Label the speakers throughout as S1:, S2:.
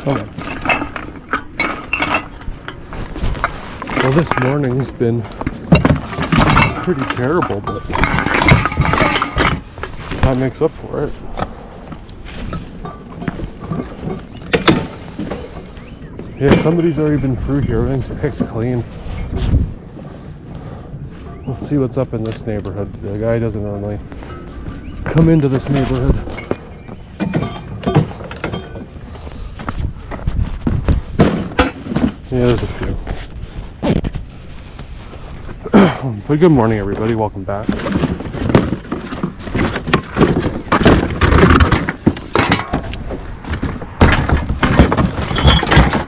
S1: Come on. Well, this morning's been pretty terrible, but that makes up for it. Yeah, somebody's already been through here. Everything's picked clean. We'll see what's up in this neighborhood. The guy doesn't normally come into this neighborhood. Yeah, there's a few. But good morning, everybody. Welcome back.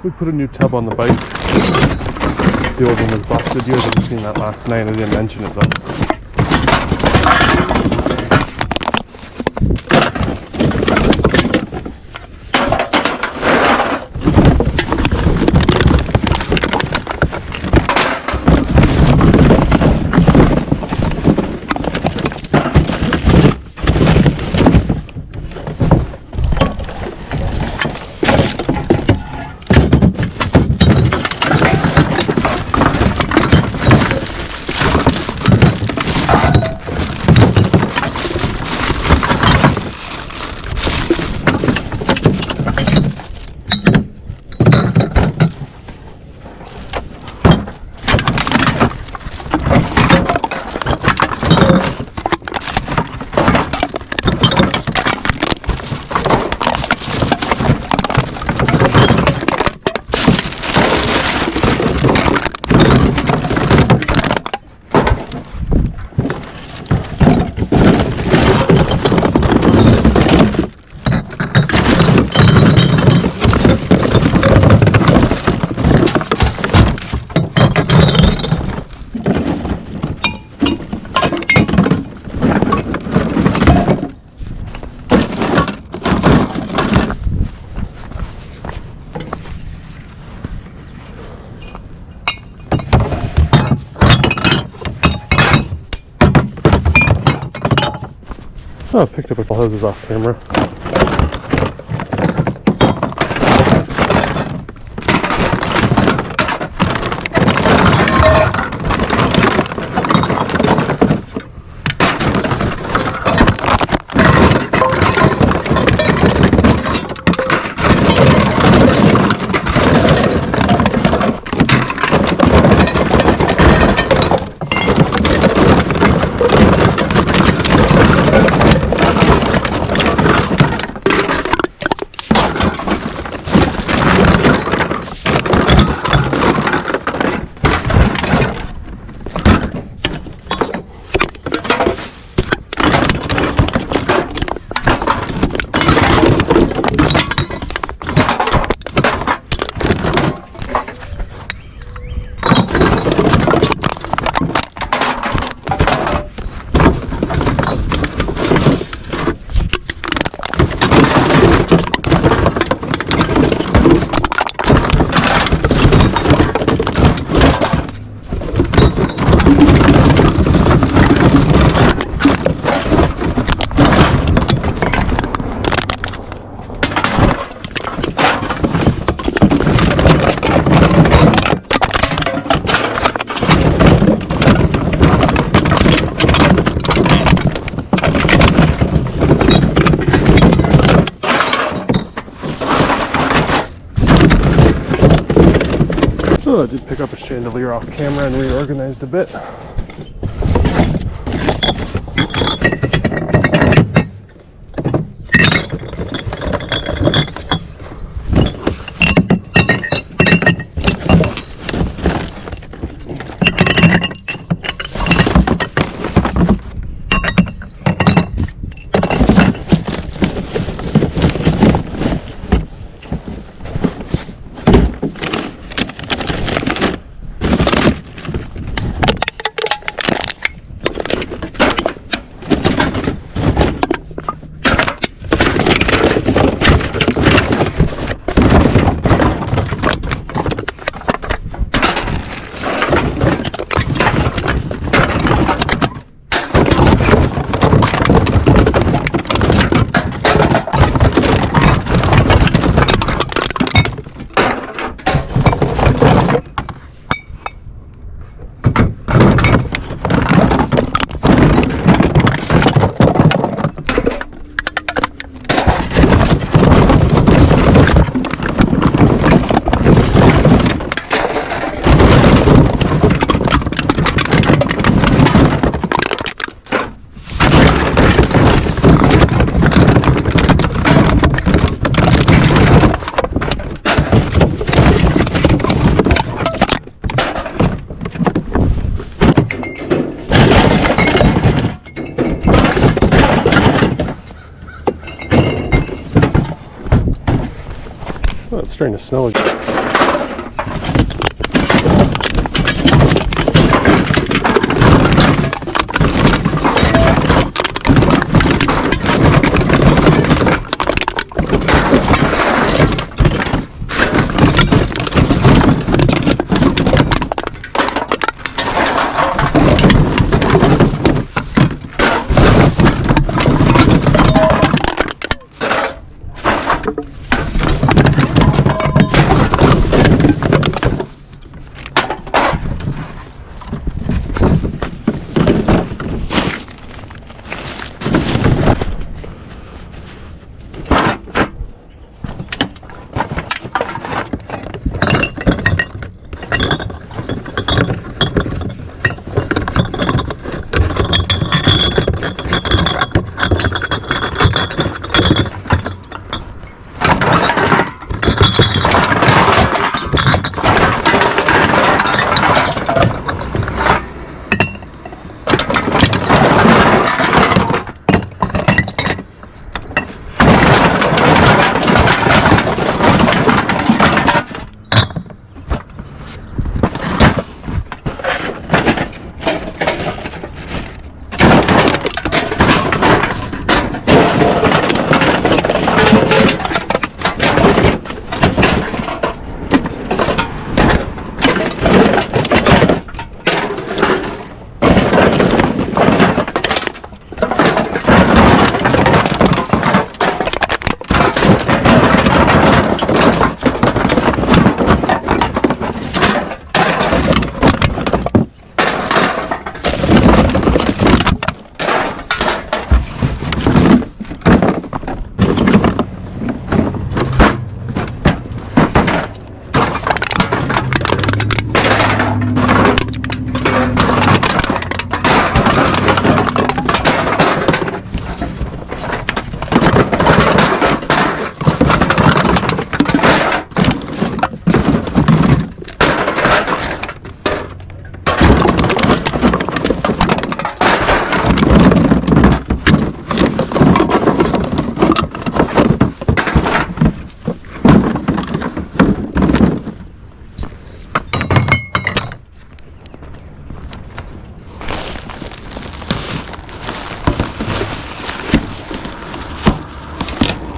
S1: We put a new tub on the bike. The old one was busted. You guys have seen that last night. I didn't mention it though. Oh, I picked up a couple hoses off camera. Oh, I did pick up a chandelier off camera and reorganized a bit. Oh, it's starting to snow again.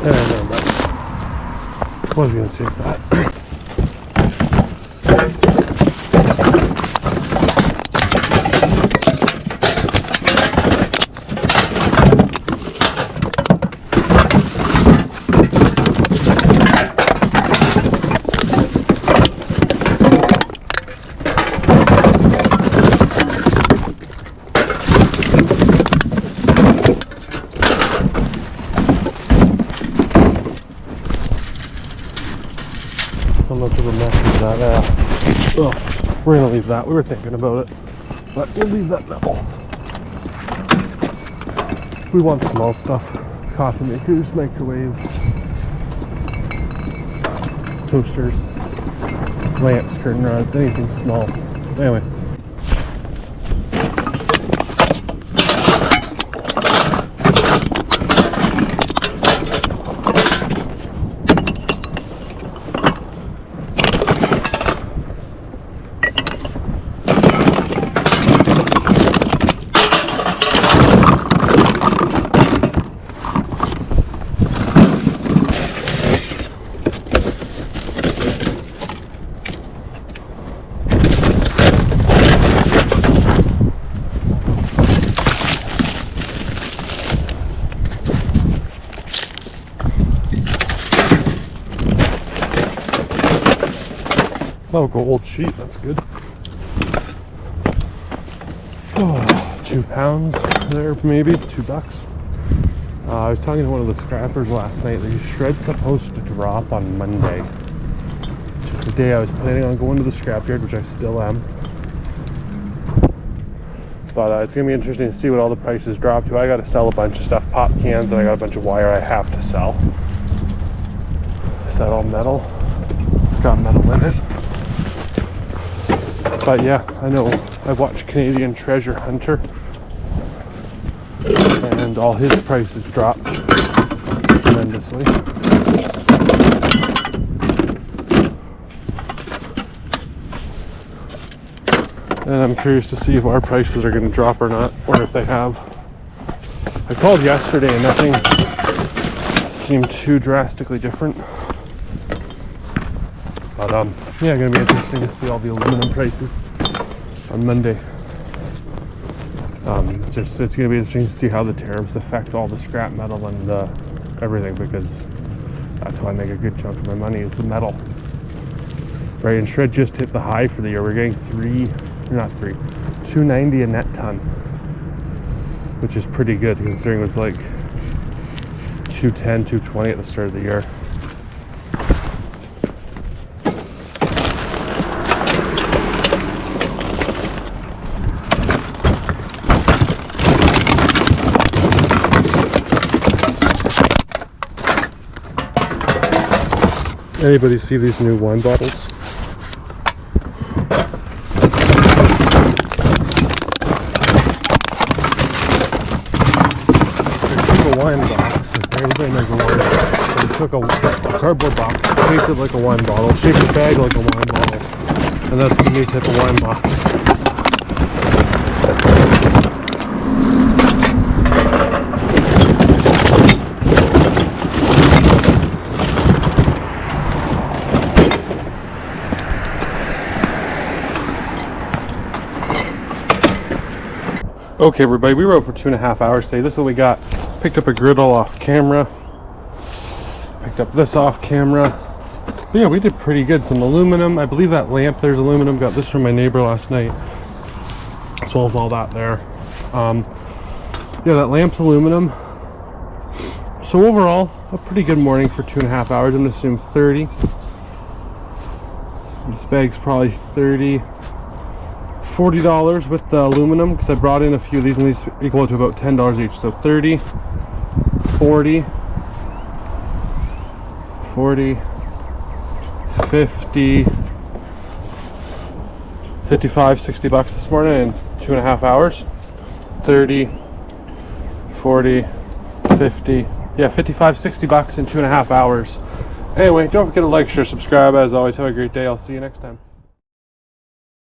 S1: I know, but I was going to take that. How much of a mess is that? Oh, we're gonna leave that. We were thinking about it, but we'll leave that now. We want small stuff: coffee makers, microwaves, toasters, lamps, curtain rods, anything small. Anyway. Oh, gold sheet, that's good. Oh, 2 pounds there, maybe $2. I was talking to one of the scrappers last night. The shred's supposed to drop on Monday, which is the day I was planning on going to the scrapyard, which I still am. But it's gonna be interesting to see what all the prices drop to. I gotta sell a bunch of stuff, pop cans, and I got a bunch of wire I have to sell. Is that all metal? It's got metal in it. But yeah, I know I've watched Canadian Treasure Hunter and all his prices dropped tremendously. And I'm curious to see if our prices are going to drop or not, or if they have. I called yesterday and nothing seemed too drastically different. But yeah, going to be interesting to see all the aluminum prices on Monday. It's going to be interesting to see how the tariffs affect all the scrap metal and everything, because that's how I make a good chunk of my money, is the metal. Right, and shred just hit the high for the year. We're getting $290 a net ton, which is pretty good considering it was like 210, 220 at the start of the year. Anybody see these new wine bottles? Wine box. Everybody knows a wine box. They took a cardboard box, shaped it like a wine bottle, shaped the bag like a wine bottle, and that's the new type of wine box. Okay, everybody, we rode for 2.5 hours today. This is what we got. Picked up a griddle off camera. Picked up this off camera. But yeah, we did pretty good. Some aluminum. I believe that lamp there's aluminum. Got this from my neighbor last night, as well as all that there. Yeah, that lamp's aluminum. So overall, a pretty good morning for 2.5 hours. I'm gonna assume 30. This bag's probably $40 with the aluminum, because I brought in a few of these, and these equal to about $10 each. So 30, 40, 40, 50, 55, 60 bucks this morning in 2.5 hours. 30, 40, 50, yeah, 55, 60 bucks in 2.5 hours. Anyway, don't forget to like, share, subscribe. As always, have a great day. I'll see you next time.